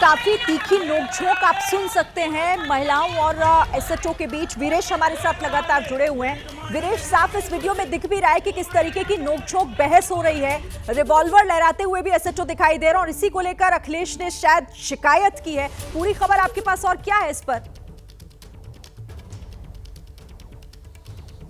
काफी तीखी नोकझोंक आप सुन सकते हैं महिलाओं और एसएचओ के बीच। वीरेश हमारे साथ लगातार जुड़े हुए हैं। वीरेश, साफ इस वीडियो में दिख भी रहा है कि किस तरीके की नोकझोंक बहस हो रही है। रिवॉल्वर लहराते हुए भी एसएचओ दिखाई दे रहा है और इसी को लेकर अखिलेश ने शायद शिकायत की है। पूरी खबर आपके पास और क्या है इस पर?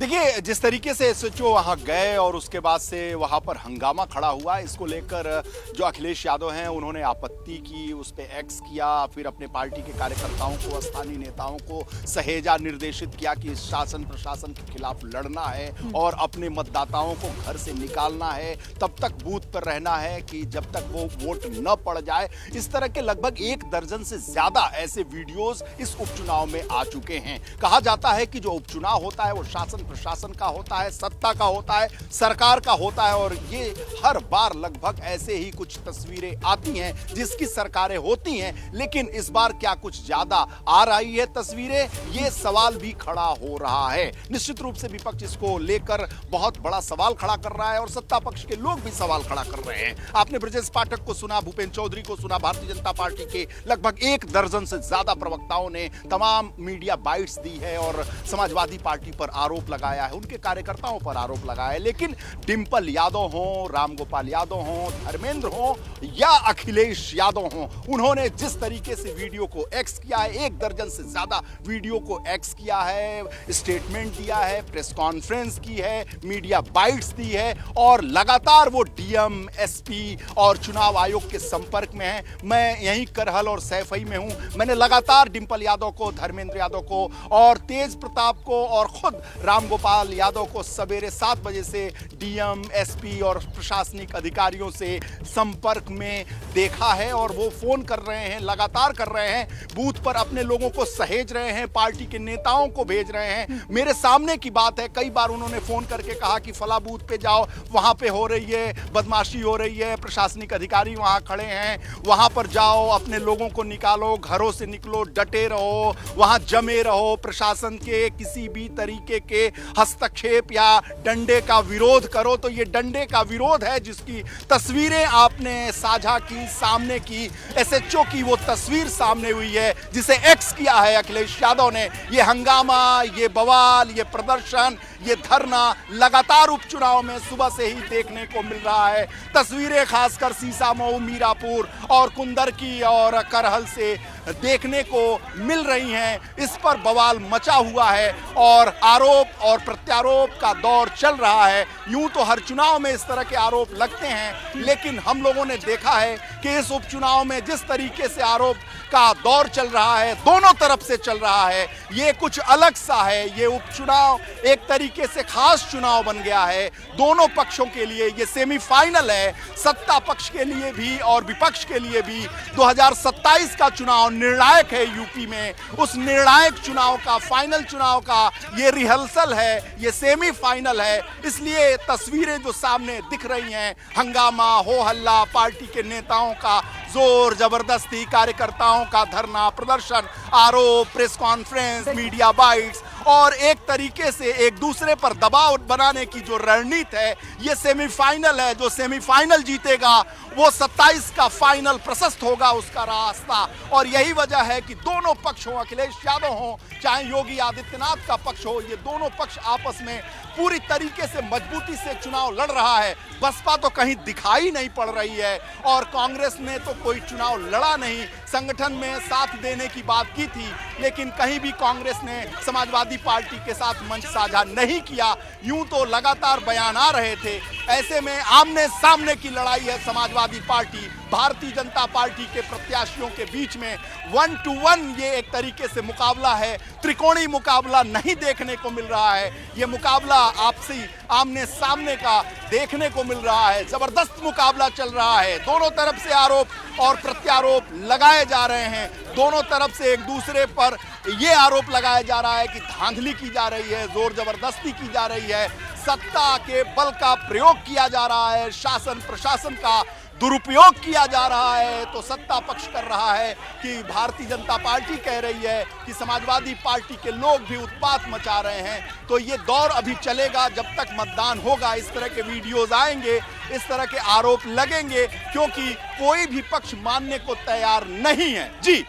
देखिए, जिस तरीके से एसएचओ वहां गए और उसके बाद से वहां पर हंगामा खड़ा हुआ, इसको लेकर जो अखिलेश यादव हैं उन्होंने आपत्ति की, उस पर एक्स किया, फिर अपने पार्टी के कार्यकर्ताओं को, स्थानीय नेताओं को सहेजा, निर्देशित किया कि शासन प्रशासन के खिलाफ लड़ना है और अपने मतदाताओं को घर से निकालना है, तब तक बूथ पर रहना है कि जब तक वो वोट न पड़ जाए। इस तरह के लगभग 1 दर्जन से ज्यादा ऐसे वीडियोस इस उपचुनाव में आ चुके हैं। कहा जाता है कि जो उपचुनाव होता है वो शासन प्रशासन का होता है, सत्ता का होता है, सरकार का होता है, और ये हर बार लगभग ऐसे ही कुछ तस्वीरें आती हैं जिसकी सरकारें होती हैं। लेकिन इस बार क्या कुछ ज्यादा आ रही है तस्वीरें, ये सवाल भी खड़ा हो रहा है। निश्चित रूप से विपक्ष इसको लेकर बहुत बड़ा सवाल खड़ा कर रहा है और सत्ता पक्ष के लोग भी सवाल खड़ा कर रहे हैं। आपने ब्रजेश पाठक को सुना, भूपेंद्र चौधरी को सुना, भारतीय जनता पार्टी के लगभग 1 दर्जन से ज्यादा प्रवक्ताओं ने तमाम मीडिया बाइट्स दी है और समाजवादी पार्टी पर आरोप लगाया है, उनके कार्यकर्ताओं पर आरोप लगाया है। लेकिन डिंपल यादव हो, रामगोपाल यादव हो, धर्मेंद्र हो या अखिलेश यादव हो, उन्होंने जिस तरीके से वीडियो को एक्स किया है, 1 दर्जन से ज्यादा वीडियो को एक्स किया है, स्टेटमेंट दिया है, प्रेस कॉन्फ्रेंस की है, मीडिया बाइट्स दी है और लगातार वो डीएम, एसपी और चुनाव आयोग के संपर्क में है। मैं यहीं करहल और सैफई में हूं। मैंने लगातार डिंपल यादव को, धर्मेंद्र यादव को और तेज प्रताप को और खुद रामगोपाल यादव को सवेरे 7 बजे से डीएम, एसपी और प्रशासनिक अधिकारियों से संपर्क में देखा है और वो फोन कर रहे हैं, लगातार कर रहे हैं, बूथ पर अपने लोगों को सहेज रहे हैं, पार्टी के नेताओं को भेज रहे हैं। मेरे सामने की बात है, कई बार उन्होंने फोन करके कहा कि फला बूथ पे जाओ, वहां पे हो रही है बदमाशी, हो रही है, प्रशासनिक अधिकारी वहां खड़े हैं, वहां पर जाओ, अपने लोगों को निकालो, घरों से निकलो, डटे रहो, वहां जमे रहो, प्रशासन के किसी भी तरीके के हस्तक्षेप या डंडे का विरोध करो। तो ये डंडे का विरोध है जिसकी तस्वीरें आपने साझा की, सामने की, एसएचओ की वो तस्वीर सामने हुई है जिसे एक्स किया है अखिलेश यादव ने। ये हंगामा, ये बवाल, ये प्रदर्शन, ये धरना लगातार उपचुनाव में सुबह से ही देखने को मिल रहा है। तस्वीरें खासकर सीसामऊ, मीरापुर और कुंदर की और करहल से देखने को मिल रही हैं। इस पर बवाल मचा हुआ है और आरोप और प्रत्यारोप का दौर चल रहा है। यूं तो हर चुनाव में इस तरह के आरोप लगते हैं, लेकिन हम लोगों ने देखा है कि इस उपचुनाव में जिस तरीके से आरोप का दौर चल रहा है, दोनों तरफ से चल रहा है, ये कुछ अलग सा है। ये उपचुनाव एक तरीके से खास चुनाव बन गया है दोनों पक्षों के लिए। ये सेमीफाइनल है, सत्ता पक्ष के लिए भी और विपक्ष के लिए भी। 2027 का चुनाव निर्णायक है यूपी में। उस निर्णायक चुनाव का, फाइनल चुनाव का ये रिहर्सल है, ये सेमीफाइनल है। इसलिए तस्वीरें जो सामने दिख रही हैं, हंगामा, हो हल्ला, पार्टी के नेताओं का जोर जबरदस्ती, कार्यकर्ताओं का धरना प्रदर्शन, आरोप, प्रेस कॉन्फ्रेंस, मीडिया बाइट्स और एक तरीके से एक दूसरे पर दबाव बनाने की जो रणनीति है, ये सेमीफाइनल है। जो सेमीफाइनल जीतेगा वो 27 का फाइनल प्रशस्त होगा उसका रास्ता। और यही वजह है कि दोनों पक्ष हो, अखिलेश यादव हो चाहे योगी आदित्यनाथ का पक्ष हो, ये दोनों पक्ष आपस में पूरी तरीके से मजबूती से चुनाव लड़ रहा है। बसपा तो कहीं दिखाई नहीं पड़ रही है और कांग्रेस ने तो कोई चुनाव लड़ा नहीं। संगठन में साथ देने की बात की थी, लेकिन कहीं भी कांग्रेस ने समाजवादी पार्टी के साथ मंच साझा नहीं किया। यूं तो लगातार बयान आ रहे थे। ऐसे में आमने सामने की लड़ाई है समाजवादी पार्टी, भारतीय जनता पार्टी के प्रत्याशियों के बीच में। 1 to 1 ये एक तरीके से मुकाबला है, त्रिकोणीय मुकाबला नहीं देखने को मिल रहा है। ये मुकाबला आपसी आमने सामने का देखने को मिल रहा है। जबरदस्त मुकाबला चल रहा है। दोनों तरफ से आरोप और प्रत्यारोप लगाए जा रहे हैं। दोनों तरफ से एक दूसरे पर ये आरोप लगाया जा रहा है कि धांधली की जा रही है, जोर जबरदस्ती की जा रही है, सत्ता के बल का प्रयोग किया जा रहा है, शासन प्रशासन का दुरुपयोग किया लिया जा रहा है तो सत्ता पक्ष कर रहा है कि भारतीय जनता पार्टी कह रही है कि समाजवादी पार्टी के लोग भी उत्पात मचा रहे हैं। तो ये दौर अभी चलेगा जब तक मतदान होगा। इस तरह के वीडियोज आएंगे, इस तरह के आरोप लगेंगे, क्योंकि कोई भी पक्ष मानने को तैयार नहीं है। जी,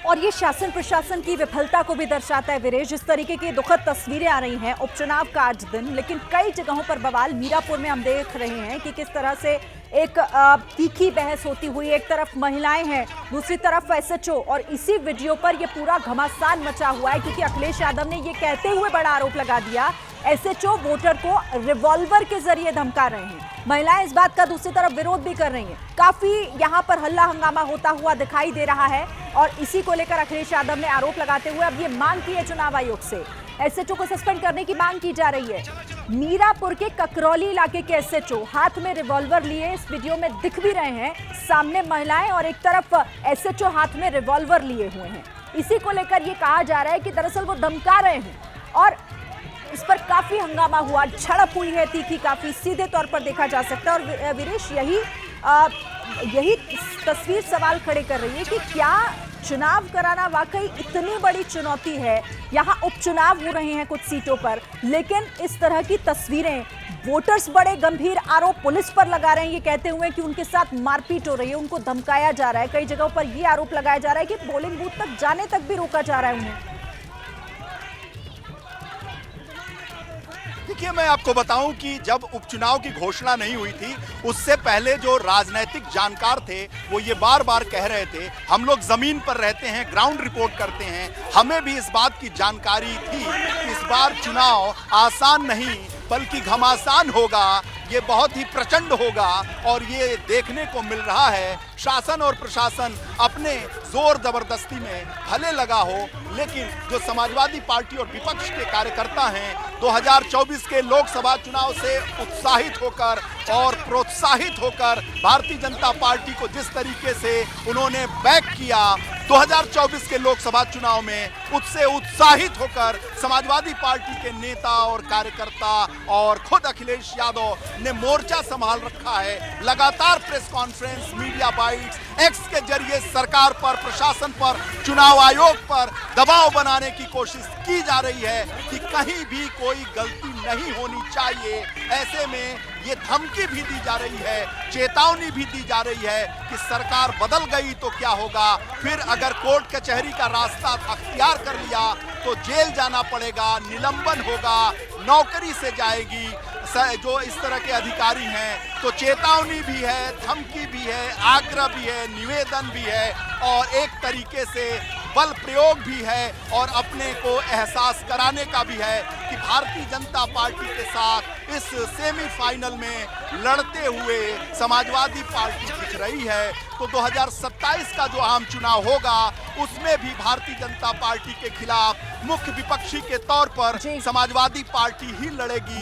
और ये शासन प्रशासन की विफलता को भी दर्शाता है वीरेश। जिस तरीके की दुखद तस्वीरें आ रही हैं, उपचुनाव का आज दिन, लेकिन कई जगहों पर बवाल। मीरापुर में हम देख रहे हैं कि किस तरह से एक तीखी बहस होती हुई, एक तरफ महिलाएं हैं, दूसरी तरफ एसएचओ, और इसी वीडियो पर ये पूरा घमासान मचा हुआ है क्योंकि अखिलेश यादव ने ये कहते हुए बड़ा आरोप लगा दिया एसएचओ वोटर को रिवॉल्वर के जरिए धमका रहे हैं। महिलाएं इस बात का दूसरी तरफ विरोध भी कर रही हैं। काफी यहां पर हल्ला हंगामा होता हुआ दिखाई दे रहा है और इसी को लेकर अखिलेश यादव ने आरोप लगाते हुए अब ये मांग की है चुनाव आयोग से, एसएचओ को सस्पेंड करने की मांग की जा रही है। मीरापुर के ककरौली इलाके के एसएचओ हाथ में रिवॉल्वर लिए इस वीडियो में दिख भी रहे हैं। सामने महिलाएं और एक तरफ एसएचओ हाथ में रिवॉल्वर लिए हुए हैं। इसी को लेकर ये कहा जा रहा है कि दरअसल वो धमका रहे हैं और इस पर काफी हंगामा हुआ, झड़प हुई है तीखी, काफी सीधे तौर पर देखा जा सकता है। और वीरेश, यही तस्वीर सवाल खड़े कर रही है कि क्या चुनाव कराना वाकई इतनी बड़ी चुनौती है। यहाँ उपचुनाव हो रहे हैं कुछ सीटों पर, लेकिन इस तरह की तस्वीरें, वोटर्स बड़े गंभीर आरोप पुलिस पर लगा रहे हैं ये कहते हुए कि उनके साथ मारपीट हो रही है, उनको धमकाया जा रहा है। कई जगहों पर ये आरोप लगाया जा रहा है कि पोलिंग बूथ तक जाने तक भी रोका जा रहा है उन्हें। देखिए, मैं आपको बताऊं कि जब उपचुनाव की घोषणा नहीं हुई थी, उससे पहले जो राजनीतिक जानकार थे वो ये बार बार कह रहे थे, हम लोग जमीन पर रहते हैं, ग्राउंड रिपोर्ट करते हैं, हमें भी इस बात की जानकारी थी कि इस बार चुनाव आसान नहीं बल्कि घमासान होगा, ये बहुत ही प्रचंड होगा। और ये देखने को मिल रहा है शासन और प्रशासन अपने जोर जबरदस्ती में भले लगा हो, लेकिन जो समाजवादी पार्टी और विपक्ष के कार्यकर्ता हैं 2024 के लोकसभा चुनाव से उत्साहित होकर और प्रोत्साहित होकर भारतीय जनता पार्टी को जिस तरीके से उन्होंने बैक किया 2024 के लोकसभा चुनाव में, उससे उत्साहित होकर समाजवादी पार्टी के नेता और कार्यकर्ता और खुद अखिलेश यादव ने मोर्चा संभाल रखा है। लगातार press conference, media bytes, x के जरिए सरकार पर, प्रशासन पर, चुनाव आयोग पर दबाव बनाने की कोशिश की जा रही है कि कहीं भी कोई गलती नहीं होनी चाहिए। ऐसे में ये धमकी भी दी जा रही है, चेतावनी भी दी जा रही है कि सरकार बदल गई तो क्या होगा, फिर अगर कोर्ट कचहरी का रास्ता अख्तियार कर लिया तो जेल जाना पड़ेगा, निलंबन होगा, नौकरी से जाएगी जो इस तरह के अधिकारी हैं। तो चेतावनी भी है, धमकी भी है, आग्रह भी है, निवेदन भी है और एक तरीके से बल प्रयोग भी है और अपने को एहसास कराने का भी है कि भारतीय जनता पार्टी के साथ इस सेमीफाइनल में लड़ते हुए समाजवादी पार्टी दिख रही है। तो 2027 का जो आम चुनाव होगा उसमें भी भारतीय जनता पार्टी के खिलाफ मुख्य विपक्षी के तौर पर समाजवादी पार्टी ही लड़ेगी।